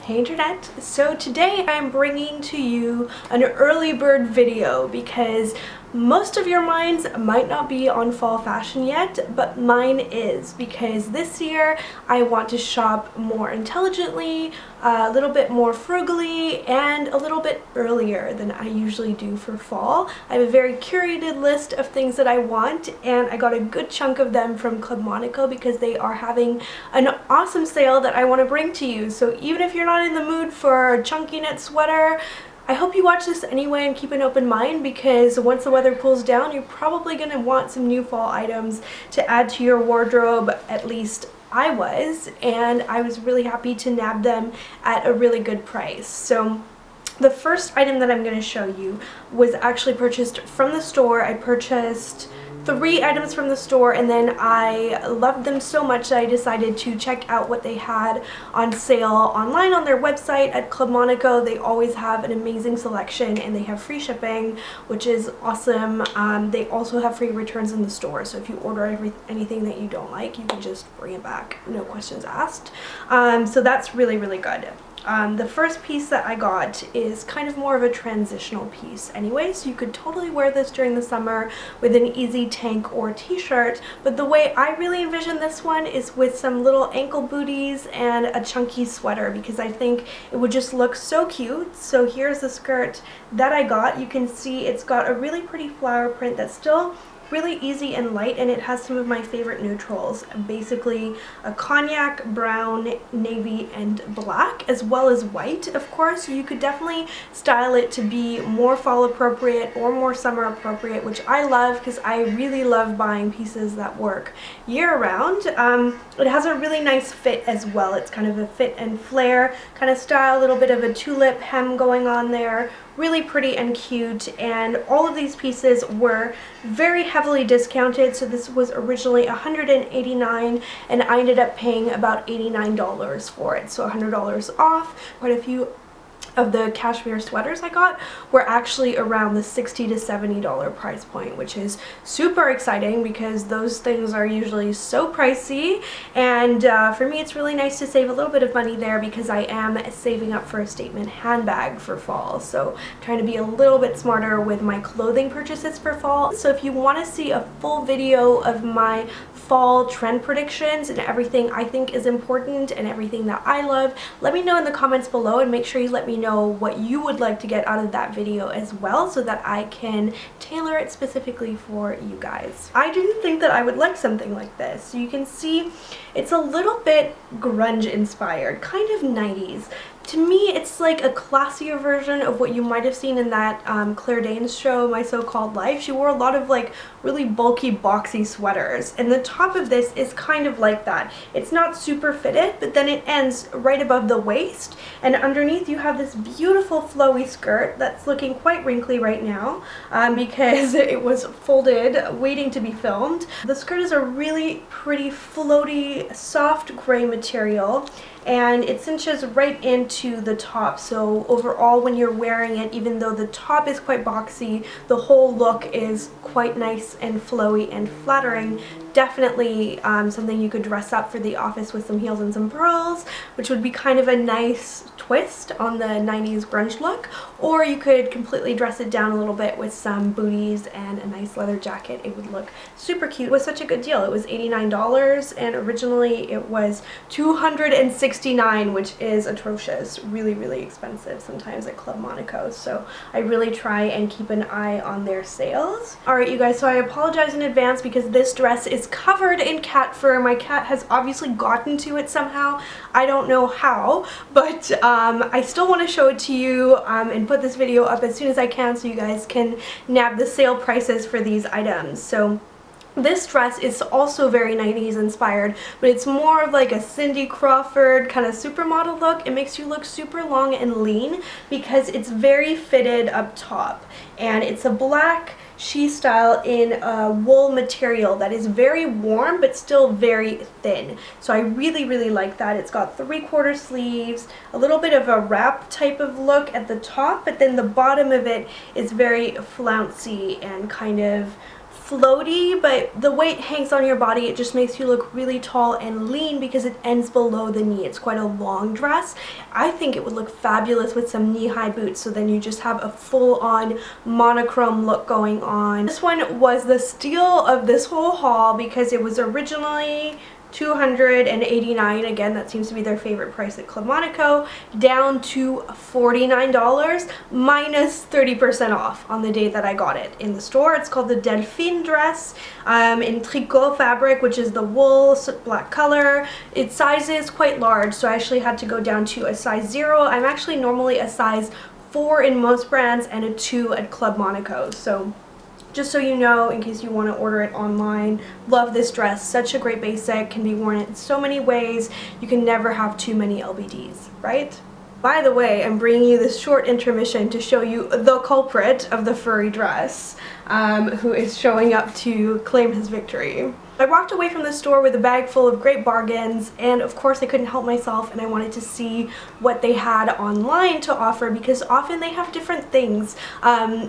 Hey internet! So today I'm bringing to you an early bird video because most of your minds might not be on fall fashion yet, but mine is, because this year I want to shop more intelligently, a little bit more frugally, and a little bit earlier than I usually do for fall. I have a very curated list of things that I want, and I got a good chunk of them from Club Monaco because they are having an awesome sale that I want to bring to you. So even if you're not in the mood for a chunky knit sweater, I hope you watch this anyway and keep an open mind, because once the weather cools down, you're probably going to want some new fall items to add to your wardrobe. At least I was, and I was really happy to nab them at a really good price. So the first item that I'm going to show you was actually purchased from the store. I purchased 3 items from the store, and then I loved them so much that I decided to check out what they had on sale online on their website at Club Monaco. They always have an amazing selection, and they have free shipping, which is awesome. They also have free returns in the store, so if you order anything that you don't like, you can just bring it back, no questions asked. So that's really, really good. The first piece that I got is kind of more of a transitional piece anyway, so you could totally wear this during the summer with an easy tank or t-shirt, but the way I really envision this one is with some little ankle booties and a chunky sweater, because I think it would just look so cute. So here's the skirt that I got. You can see it's got a really pretty flower print that's still really easy and light, and it has some of my favorite neutrals, basically a cognac, brown, navy, and black, as well as white, of course. You could definitely style it to be more fall appropriate or more summer appropriate, which I love because I really love buying pieces that work year round. It has a really nice fit as well. It's kind of a fit and flare kind of style, a little bit of a tulip hem going on there. Really pretty and cute, and all of these pieces were very heavily discounted. So this was originally $189, and I ended up paying about $89 for it, so $100 off. Quite a few of the cashmere sweaters I got were actually around the $60 to $70 price point, which is super exciting because those things are usually so pricey, and for me it's really nice to save a little bit of money there because I am saving up for a statement handbag for fall. So I'm trying to be a little bit smarter with my clothing purchases for fall. So if you want to see a full video of my fall trend predictions and everything I think is important and everything that I love, let me know in the comments below, and make sure you let me know what you would like to get out of that video as well, so that I can tailor it specifically for you guys. I didn't think that I would like something like this. So you can see it's a little bit grunge inspired, kind of 90s. To me, it's like a classier version of what you might have seen in that Claire Danes show, My So-Called Life. She wore a lot of like really bulky, boxy sweaters, and the top of this is kind of like that. It's not super fitted, but then it ends right above the waist, and underneath you have this beautiful flowy skirt that's looking quite wrinkly right now because it was folded waiting to be filmed. The skirt is a really pretty floaty, soft gray material, and it cinches right into the top. So overall, when you're wearing it, even though the top is quite boxy, the whole look is quite nice and flowy and flattering. Definitely something you could dress up for the office with some heels and some pearls, which would be kind of a nice twist on the 90s grunge look, or you could completely dress it down a little bit with some booties and a nice leather jacket. It would look super cute. It was such a good deal. It was $89, and originally it was $269, which is atrocious. Really, really expensive sometimes at Club Monaco, so I really try and keep an eye on their sales. Alright you guys, so I apologize in advance because this dress is covered in cat fur. My cat has obviously gotten to it somehow. I don't know how, but I still want to show it to you and put this video up as soon as I can so you guys can nab the sale prices for these items. So this dress is also very 90s inspired, but it's more of like a Cindy Crawford kind of supermodel look. It makes you look super long and lean because it's very fitted up top, and it's a black she style in a wool material that is very warm but still very thin. So I really, really like that. It's got 3/4 sleeves, a little bit of a wrap type of look at the top, but then the bottom of it is very flouncy and kind of floaty, but the way it hangs on your body, it just makes you look really tall and lean because it ends below the knee. It's quite a long dress. I think it would look fabulous with some knee-high boots, so then you just have a full-on monochrome look going on. This one was the steal of this whole haul because it was originally $289. Again, that seems to be their favorite price at Club Monaco, down to $49 minus 30% off on the day that I got it in the store. It's called the Delphine dress in tricot fabric, which is the wool black color. Its size is quite large, so I actually had to go down to a size 0. I'm actually normally a size 4 in most brands and a 2 at Club Monaco. So just so you know, in case you want to order it online, love this dress. Such a great basic, can be worn in so many ways. You can never have too many LBDs, right? By the way, I'm bringing you this short intermission to show you the culprit of the furry dress, who is showing up to claim his victory. I walked away from the store with a bag full of great bargains, and of course I couldn't help myself and I wanted to see what they had online to offer, because often they have different things.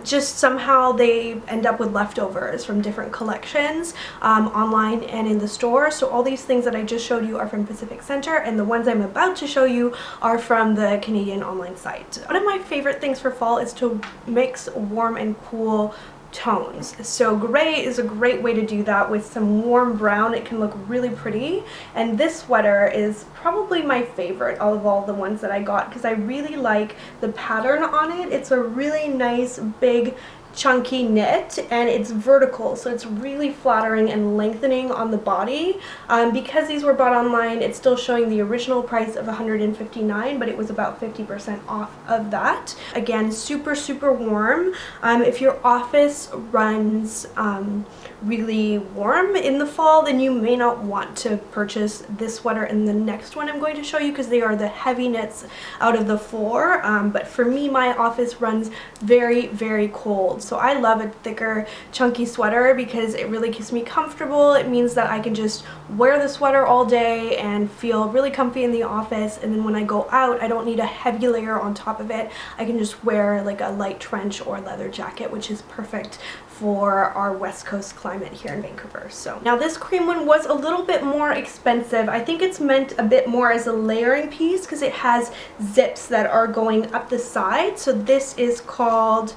Just somehow they end up with leftovers from different collections online and in the store. So all these things that I just showed you are from Pacific Center, and the ones I'm about to show you are from the Canadian online site. One of my favorite things for fall is to mix warm and cool tones. So gray is a great way to do that with some warm brown. It can look really pretty, and this sweater is probably my favorite out of all the ones that I got because I really like the pattern on it. It's a really nice big chunky knit, and it's vertical, so it's really flattering and lengthening on the body. Because these were bought online, it's still showing the original price of $159, but it was about 50% off of that. Again, super warm. If your office runs really warm in the fall, then you may not want to purchase this sweater and the next one I'm going to show you, because they are the heavy knits out of the 4. But for me, my office runs very cold. So I love a thicker, chunky sweater because it really keeps me comfortable. It means that I can just wear the sweater all day and feel really comfy in the office, and then when I go out, I don't need a heavy layer on top of it. I can just wear like a light trench or leather jacket, which is perfect for our West Coast climate here in Vancouver. So now this cream one was a little bit more expensive. I think it's meant a bit more as a layering piece because it has zips that are going up the side. So this is called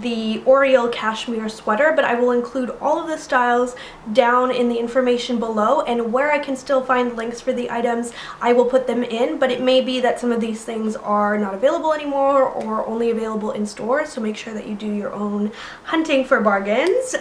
the Oriel Cashmere sweater, but I will include all of the styles down in the information below, and where I can still find links for the items, I will put them in. But it may be that some of these things are not available anymore or only available in stores, so make sure that you do your own hunting for bargains.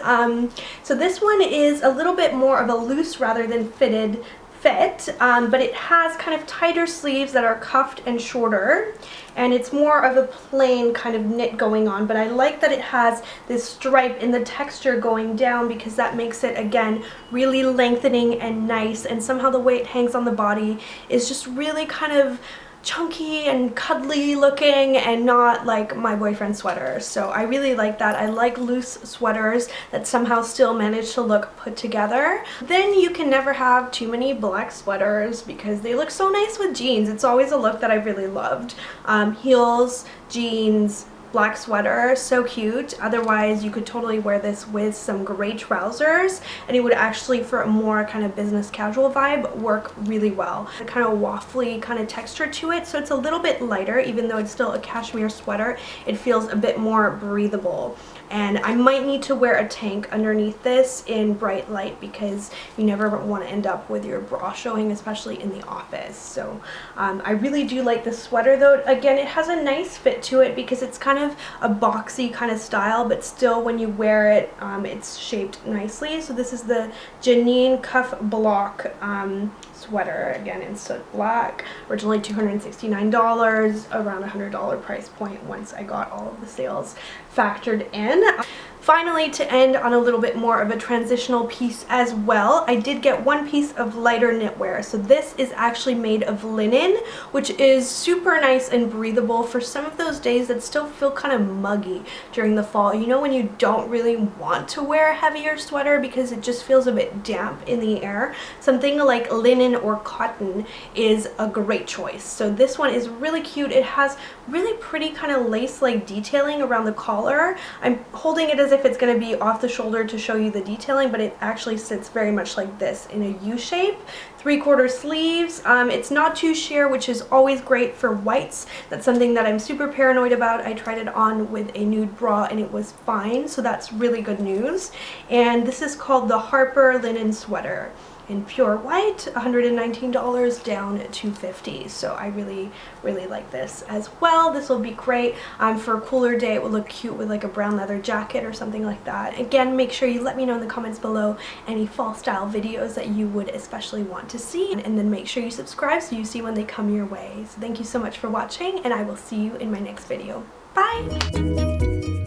So this one is a little bit more of a loose rather than fitted fit, but it has kind of tighter sleeves that are cuffed and shorter, and it's more of a plain kind of knit going on. But I like that it has this stripe in the texture going down because that makes it, again, really lengthening and nice, and somehow the way it hangs on the body is just really kind of chunky and cuddly looking and not like my boyfriend's sweater. So I really like that. I like loose sweaters that somehow still manage to look put together. Then you can never have too many black sweaters because they look so nice with jeans. It's always a look that I've really loved. Heels, jeans, black sweater, so cute. Otherwise, you could totally wear this with some gray trousers, and it would actually, for a more kind of business casual vibe, work really well. A kind of waffly kind of texture to it, so it's a little bit lighter. Even though it's still a cashmere sweater, it feels a bit more breathable. And I might need to wear a tank underneath this in bright light because you never want to end up with your bra showing, especially in the office. So I really do like the sweater though. Again, it has a nice fit to it because it's kind of a boxy kind of style, but still when you wear it, it's shaped nicely. So this is the Janine Cuff Block sweater, again in soot black, originally $269, around $100 price point once I got all of the sales factored in. Finally, to end on a little bit more of a transitional piece as well, I did get one piece of lighter knitwear. So this is actually made of linen, which is super nice and breathable for some of those days that still feel kind of muggy during the fall. You know, when you don't really want to wear a heavier sweater because it just feels a bit damp in the air, something like linen or cotton is a great choice. So this one is really cute. It has really pretty kind of lace-like detailing around the collar. I'm holding it as as if it's going to be off the shoulder to show you the detailing, but it actually sits very much like this in a U shape. 3/4 sleeves. It's not too sheer, which is always great for whites. That's something that I'm super paranoid about. I tried it on with a nude bra and it was fine, so that's really good news. And this is called the Harper linen sweater in pure white, $119 down to $50. So I really like this as well. This will be great for a cooler day. It would look cute with like a brown leather jacket or something like that. Again, make sure you let me know in the comments below any fall style videos that you would especially want to see, and then make sure you subscribe so you see when they come your way. So thank you so much for watching, and I will see you in my next video. Bye!